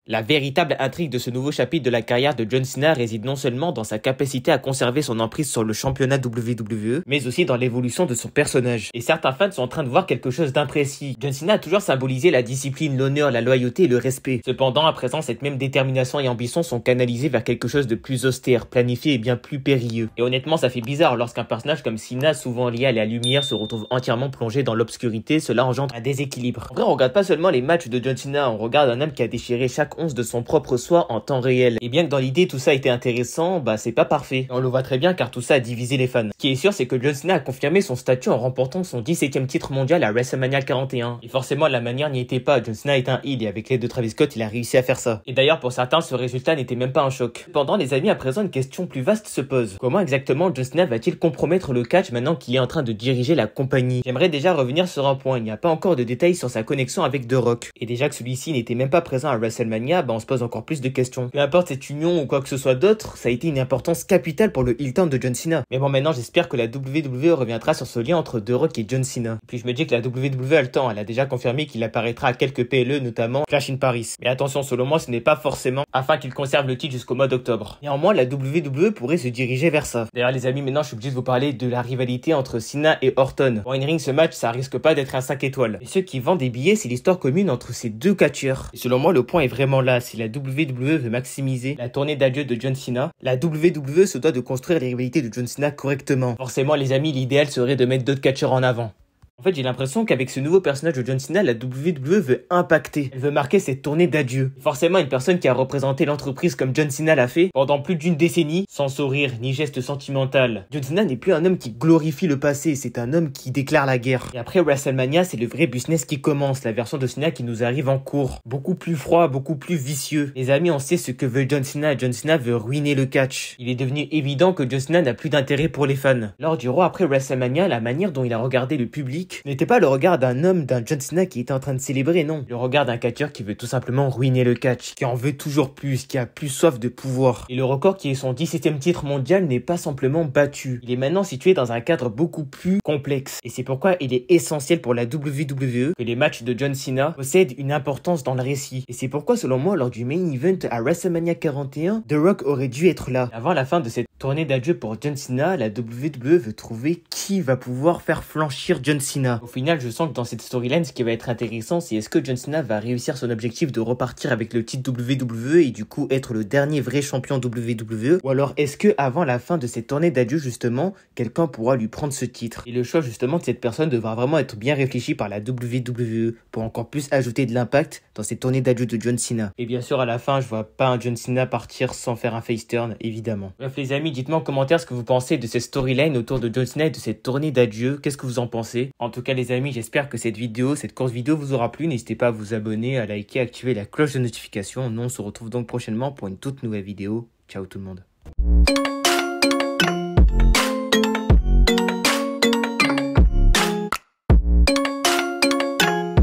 La véritable intrigue de ce nouveau chapitre de la carrière de John Cena réside non seulement dans sa capacité à conserver son emprise sur le championnat WWE, mais aussi dans l'évolution de son personnage. Et certains fans sont en train de voir quelque chose d'imprécis. John Cena a toujours symbolisé la discipline, l'honneur, la loyauté et le respect. Cependant, à présent, cette même détermination et ambition sont canalisées vers quelque chose de plus austère, planifié et bien plus périlleux. Et honnêtement, ça fait bizarre lorsqu'un personnage comme Cena, souvent lié à la lumière, se retrouve entièrement plongé dans l'obscurité. Cela engendre un déséquilibre. En vrai, on regarde pas seulement les matchs de John Cena, on regarde un homme qui a déchiré chaque once de son propre soi en temps réel. Et bien que dans l'idée tout ça a été intéressant, c'est pas parfait. Et on le voit très bien car tout ça a divisé les fans. Ce qui est sûr, c'est que John Cena a confirmé son statut en remportant son 17e titre mondial à WrestleMania 41. Et forcément, la manière n'y était pas. John Cena est un heel et avec l'aide de Travis Scott, il a réussi à faire ça. Et d'ailleurs, pour certains, ce résultat n'était même pas un choc. Cependant, les amis, à présent, une question plus vaste se pose. Comment exactement John Cena va-t-il compromettre le catch maintenant qu'il est en train de diriger la compagnie? J'aimerais déjà revenir sur un point. Il n'y a pas encore de détails sur sa connexion avec The Rock. Et déjà que celui-ci n'était même pas présent à WrestleMania, on se pose encore plus de questions. Peu importe cette union ou quoi que ce soit d'autre, ça a été une importance capitale pour le heel turn de John Cena. Mais bon, maintenant j'espère que la WWE reviendra sur ce lien entre The Rock et John Cena. Puis je me dis que la WWE a le temps, elle a déjà confirmé qu'il apparaîtra à quelques PLE, notamment Clash in Paris. Mais attention, selon moi, ce n'est pas forcément afin qu'il conserve le titre jusqu'au mois d'octobre. Néanmoins, la WWE pourrait se diriger vers ça. D'ailleurs les amis, maintenant je suis obligé de vous parler de la rivalité entre Cena et Orton. Pour in-ring, ce match, ça risque pas d'être un 5 étoiles. Et ceux qui vendent des billets, c'est l'histoire commune entre ces deux catcheurs. Et selon moi, le point est vraiment là. Si la WWE veut maximiser la tournée d'adieu de John Cena, la WWE se doit de construire les rivalités de John Cena correctement. Forcément, les amis, l'idéal serait de mettre d'autres catcheurs en avant. En fait, j'ai l'impression qu'avec ce nouveau personnage de John Cena, la WWE veut impacter. Elle veut marquer cette tournée d'adieu. Forcément, une personne qui a représenté l'entreprise comme John Cena l'a fait pendant plus d'une décennie, sans sourire ni geste sentimental. John Cena n'est plus un homme qui glorifie le passé, c'est un homme qui déclare la guerre. Et après WrestleMania, c'est le vrai business qui commence, la version de Cena qui nous arrive en cours. Beaucoup plus froid, beaucoup plus vicieux. Les amis, on sait ce que veut John Cena. John Cena veut ruiner le catch. Il est devenu évident que John Cena n'a plus d'intérêt pour les fans. Lors du Raw après WrestleMania, la manière dont il a regardé le public n'était pas le regard d'un homme, d'un John Cena qui était en train de célébrer, non. Le regard d'un catcheur qui veut tout simplement ruiner le catch, qui en veut toujours plus, qui a plus soif de pouvoir. Et le record qui est son 17e titre mondial n'est pas simplement battu. Il est maintenant situé dans un cadre beaucoup plus complexe. Et c'est pourquoi il est essentiel pour la WWE que les matchs de John Cena possèdent une importance dans le récit. Et c'est pourquoi, selon moi, lors du main event à WrestleMania 41, The Rock aurait dû être là. Avant la fin de cette tournée d'adieu pour John Cena, la WWE veut trouver qui va pouvoir faire flanchir John Cena. Au final, je sens que dans cette storyline, ce qui va être intéressant, c'est est-ce que John Cena va réussir son objectif de repartir avec le titre WWE et du coup être le dernier vrai champion WWE, ou alors est-ce que avant la fin de cette tournée d'adieu justement, quelqu'un pourra lui prendre ce titre. Et le choix justement de cette personne devra vraiment être bien réfléchi par la WWE pour encore plus ajouter de l'impact dans cette tournée d'adieu de John Cena. Et bien sûr à la fin, je vois pas un John Cena partir sans faire un face turn, évidemment. Bref les amis, dites-moi en commentaire ce que vous pensez de cette storyline autour de John Cena et de cette tournée d'adieu. Qu'est-ce que vous en pensez? En tout cas les amis, j'espère que cette courte vidéo vous aura plu. N'hésitez pas à vous abonner, à liker, à activer la cloche de notification. Nous on se retrouve donc prochainement pour une toute nouvelle vidéo. Ciao tout le monde.